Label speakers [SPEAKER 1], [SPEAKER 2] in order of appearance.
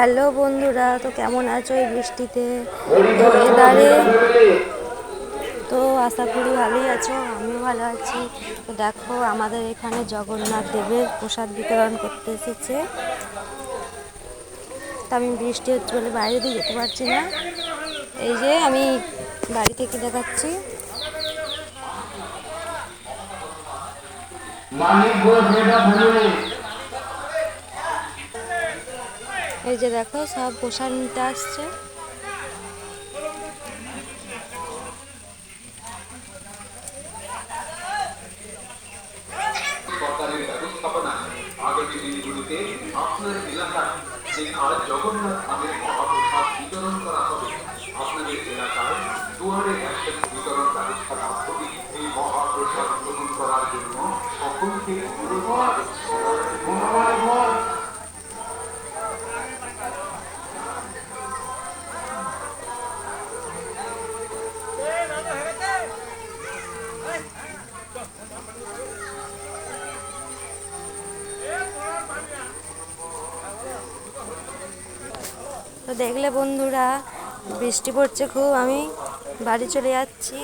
[SPEAKER 1] Hello বন্ধুরা, তো কেমন আছো এই বৃষ্টিতে ওয়েদারে? তো আশা করি ভালোই আছো, আমিও ভালো আছি। তো দেখো, আমাদের এখানে জগন্নাথ দেবের প্রসাদ বিতরণ করতে এসেছে। তো আমি বৃষ্টি হচ্ছে বলে বাইরে দিয়ে যেতে পারছি না। এই যে আমি বাড়ি থেকে দেখাচ্ছি। এই যে দেখো, সব প্রসাদ নিতে আসছে।
[SPEAKER 2] সরকারের ব্যবস্থাপনায় আগামী দিনগুলিতে আপনার এলাকায় যে জগন্নাথ ধামের মহাপ্রসাদ বিতরণ করা হবে, আপনাদের এলাকায় দুয়ারে একটা বিতরণ ব্যবস্থার মাধ্যমে এই মহাপ্রসাদ গ্রহণ করার জন্য সকলকে অনুরোধ করা হচ্ছে।
[SPEAKER 1] তো দেখলে বন্ধুরা, বৃষ্টি পড়ছে খুব, আমি বাড়ি চলে যাচ্ছি।